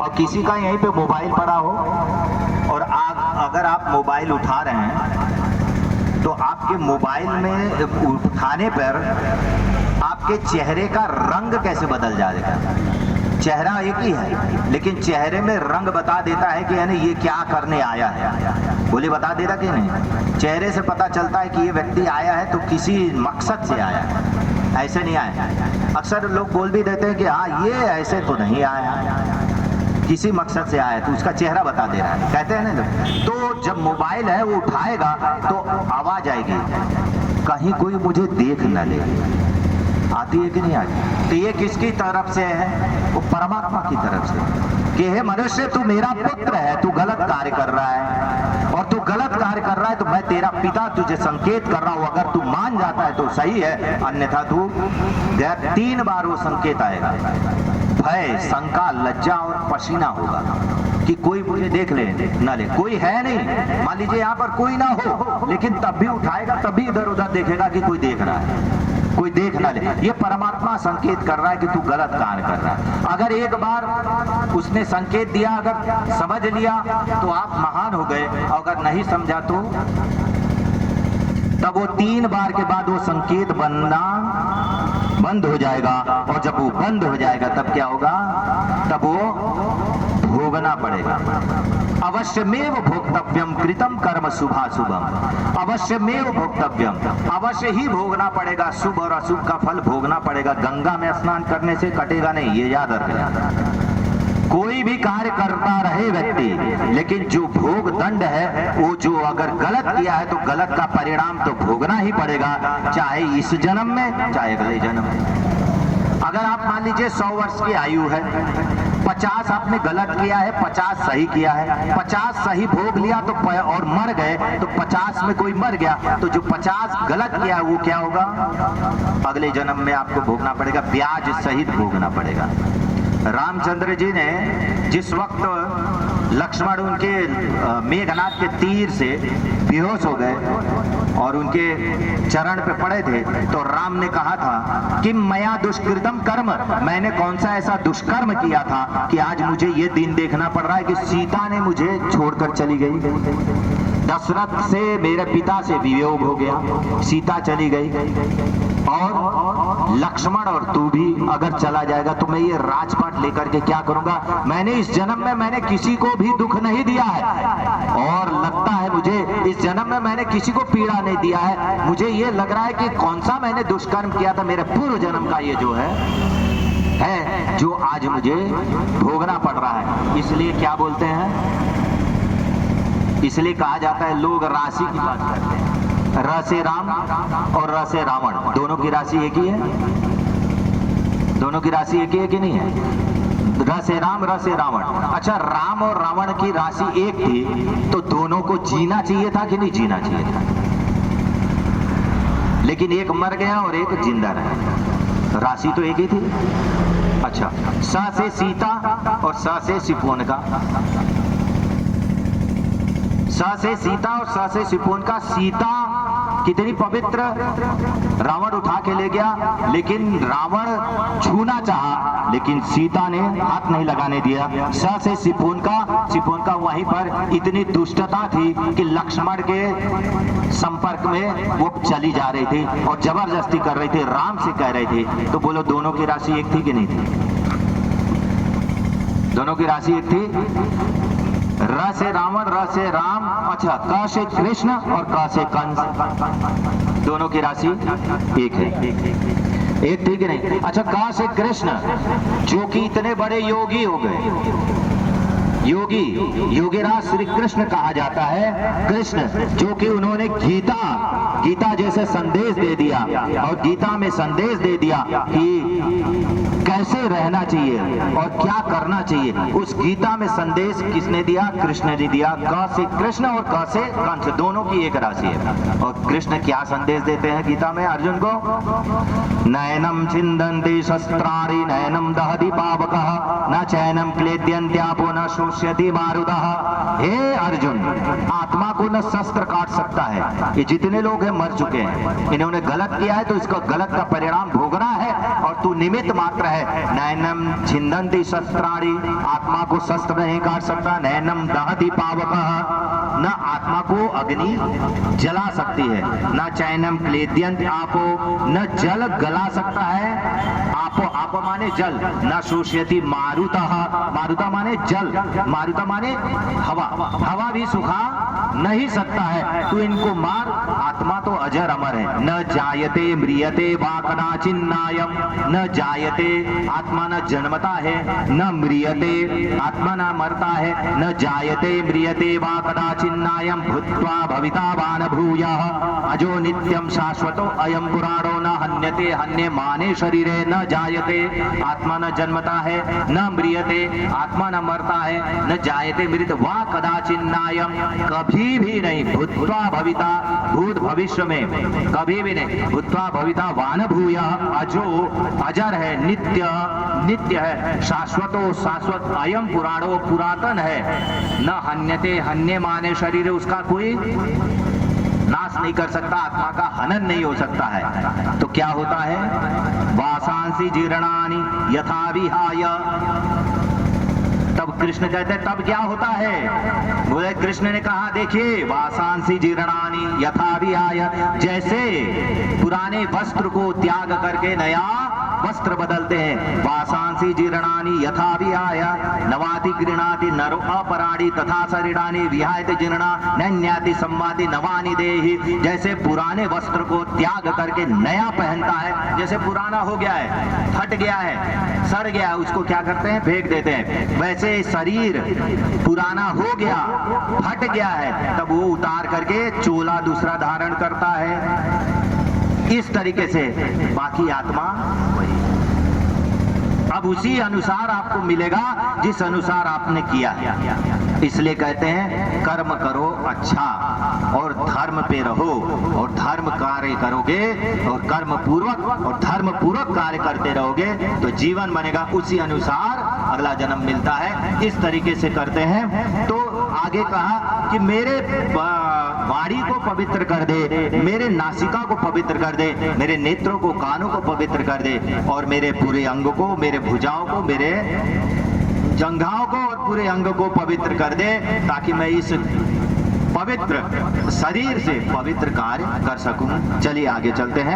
और किसी का यहीं पे मोबाइल पड़ा हो और अगर आप मोबाइल उठा रहे हैं तो आपके मोबाइल में उठाने पर आपके चेहरे का रंग कैसे बदल जाएगा। चेहरा एक ही है लेकिन चेहरे में रंग बता देता है कि यानी ये क्या करने आया है। बोले बता देता कि नहीं। चेहरे से पता चलता है कि ये व्यक्ति आया है तो किसी मकसद से आया है, ऐसे नहीं आया। अक्सर लोग बोल भी देते हैं कि हाँ ये ऐसे तो नहीं आया, किसी मकसद से आया, तो उसका चेहरा बता दे रहा है, कहते हैं ना। तो जब मोबाइल है वो उठाएगा तो आवाज आएगी, कहीं कोई मुझे देख न ले। आती है कि नहीं आती। तो ये किसकी तरफ से है? वो परमात्मा की तरफ से कि हे मनुष्य तू मेरा पुत्र है, तू गलत कार्य कर रहा है और तू गलत कार्य कर रहा है तो मैं तेरा पिता तुझे संकेत कर रहा हूं, अगर तू मान जाता है तो सही है, अन्यथा तू 3 बार वो संकेत आएगा। भय, शंका, लज्जा और पसीना होगा कि कोई मुझे देख ले ना ले। कोई है नहीं, मान लीजिए यहाँ पर कोई ना हो लेकिन तब भी उठाएगा, तभी इधर उधर देखेगा कि कोई देख रहा है, कोई देख ना ले। ये परमात्मा संकेत कर रहा है कि तू गलत कार्य कर रहा है। अगर एक बार उसने संकेत दिया, अगर समझ लिया तो आप महान हो गए, अगर नहीं समझा तो तब वो 3 बार के बाद वो संकेत बनना बंद हो जाएगा। और जब वो बंद हो जाएगा तब क्या होगा? तब वो भोगना पड़ेगा। अवश्यमेव भोक्तव्यम कृतम कर्म शुभाशुभम। अवश्यमेव भोक्तव्यम, अवश्य ही भोगना पड़ेगा। शुभ और अशुभ का फल भोगना पड़ेगा। गंगा में स्नान करने से कटेगा नहीं, ये याद रखना। कोई भी कार्य करता रहे व्यक्ति, लेकिन जो भोग दंड है वो जो अगर गलत किया है तो गलत का परिणाम तो भोगना ही पड़ेगा, चाहे इस जन्म में चाहे अगले जन्म में। अगर आप मान लीजिए 100 वर्ष की आयु है, 50 आपने गलत किया है, 50 सही किया है, 50 सही भोग लिया तो और मर गए तो 50 में कोई मर गया तो जो 50 गलत किया है वो क्या होगा? अगले जन्म में आपको भोगना पड़ेगा, ब्याज सहित भोगना पड़ेगा। रामचंद्र जी ने जिस वक्त लक्ष्मण उनके मेघनाथ के तीर से बेहोश हो गए और उनके चरण पे पड़े थे तो राम ने कहा था कि मया दुष्कृतम कर्म, मैंने कौन सा ऐसा दुष्कर्म किया था कि आज मुझे ये दिन देखना पड़ रहा है कि सीता ने मुझे छोड़कर चली गई। दशरथ से मेरे पिता से वियोग हो गया, सीता चली गई और लक्ष्मण और तू भी अगर चला जाएगा तो मैं ये राजपाट लेकर के क्या करूंगा? मैंने इस जन्म में मैंने किसी को भी दुख नहीं दिया है और लगता है मुझे इस जन्म में मैंने किसी को पीड़ा नहीं दिया है। मुझे ये लग रहा है कि कौन सा मैंने दुष्कर्म किया था, मेरे पूर्व जन्म का ये जो है जो आज मुझे भोगना पड़ रहा है। इसलिए क्या बोलते हैं, इसलिए कहा जाता है, लोग राशि की बात करते हैं, र से राम और र से रावण, दोनों की राशि एक ही है। दोनों की राशि एक ही है कि नहीं है? र से राम, र से रावण। अच्छा, राम और रावण की राशि एक थी तो दोनों को जीना चाहिए था कि नहीं जीना चाहिए था? लेकिन एक मर गया और एक जिंदा रहा, राशि तो एक ही थी। अच्छा, स से सीता और स से सिपोनका, स से सीता और स से सिपोनका। सीता कितनी पवित्र, रावण उठा के ले गया लेकिन रावण छूना चाहा लेकिन सीता ने हाथ नहीं लगाने दिया। स से सिपोनका, सिपोनका वहीं पर इतनी दुष्टता थी कि लक्ष्मण के संपर्क में वो चली जा रही थी और जबरदस्ती कर रही थी, राम से कह रही थी। तो बोलो दोनों की राशि एक थी कि नहीं थी? दोनों की राशि एक थी। र से रावण, र से राम, अच्छा क से कृष्ण और क से कंस, दोनों की राशि एक है, एक थी कि नहीं? अच्छा, क से कृष्ण जो कि इतने बड़े योगी हो गए, योगी योगीराज श्री कृष्ण कहा जाता है। कृष्ण जो कि उन्होंने गीता जैसे संदेश दे दिया और गीता में संदेश दे दिया कि कैसे रहना चाहिए और क्या करना चाहिए, उस गीता में संदेश किसने दिया? कृष्ण ने दिया। क से कृष्ण और क से कंस, दोनों की एक राशि है। और कृष्ण क्या संदेश देते हैं गीता में अर्जुन को? नयनम छिन्दन्ति शस्त्राणि नयनम दहति पावकः न चैनम क्लेद्यन्त्यापो न शोष्यति मारुतः। हे अर्जुन, आत्मा को न शस्त्र काट सकता है। ये जितने लोग हैं मर चुके हैं, इन्होंने गलत किया है तो इसका गलत का परिणाम भोगना है। और तू निमित्त मात्र है। नैनम छिन्दन्ति शस्त्राणि, आत्मा को शस्त्र नहीं काट सकता। नैनम दहति पावकः, न आत्मा को अग्नि जला सकती है। न चैनम क्लेद्यंत आपो, न जल गला सकता है। आपो, आपो माने जल। न शोष्यति मारुतः, मारुता माने जल, मारुता माने हवा, हवा भी सुखा नहीं सकता है। तू इनको मार, आत्मा तो अजर अमर है। न जायते म्रियते वा कदाचिन्नायम, न जायते, आत्मा न जन्मता है, न म्रियते, आत्मा न मरता है, न जायते म्रियते वा कदाचिन्नायम भूत्वा भविता वा न भूयः, अजो नित्यम शाश्वतो अयम पुराणो न हन्यते हन्यमाने शरीरे। न जायते, आत्मा न जन्मता है, न म्रियते, आत्मा न मरता है, न जायते मृत वा कदाचिन्नायम, कभी भी नहीं, भूत्वा भविता, भूत भविष्य में कभी भी नहीं, भूत्वा भविता वा न भूयः, अजो अजर है, नित्य नित्य है, शाश्वतो शाश्वत, अयम पुराणो पुरातन है, न हन्यते हन्य माने शरीर, उसका कोई नाश नहीं कर सकता, आत्मा का हनन नहीं हो सकता है। तो क्या होता है? वासांसी जीर्णानि यथा विहाय, तब कृष्ण कहते हैं तब क्या होता है? बोले कृष्ण ने कहा देखिए, वासांसी जीर्णानि यथा विहाय, जैसे पुराने वस्त्र को त्याग करके नया वस्त्र बदलते हैं। वासांसी जीर्णानि यथा विहाय नवाति गृणाति नरो अपराणि तथा शरीराणि विहायते जीर्णा नन्याति सम्माति नवानि देहि, जैसे पुराने वस्त्र को त्याग करके नया पहनता है, जैसे पुराना हो गया है, फट गया है, सड़ गया है, उसको क्या करते हैं? फेंक देते हैं। वैसे शरीर पुराना हो गया, फट गया है, तब वो उतार करके चोला दूसरा धारण करता है। इस तरीके से बाकी आत्मा वही, अब उसी अनुसार आपको मिलेगा जिस अनुसार आपने किया। इसलिए कहते हैं कर्म करो अच्छा और धर्म पे रहो, और धर्म कार्य करोगे और कर्म पूर्वक और धर्म पूर्वक कार्य करते रहोगे तो जीवन बनेगा, उसी अनुसार अगला जन्म मिलता है। इस तरीके से करते हैं। तो आगे कहा कि मेरे वाणी को पवित्र कर दे, मेरे नासिका को पवित्र कर दे, मेरे नेत्रों को, कानों को पवित्र कर दे, और मेरे पूरे अंग को, मेरे भुजाओं को, मेरे जंघाओं को और पूरे अंग को पवित्र कर दे, ताकि मैं इस पवित्र शरीर से पवित्र कार्य कर सकूं। चलिए आगे चलते हैं।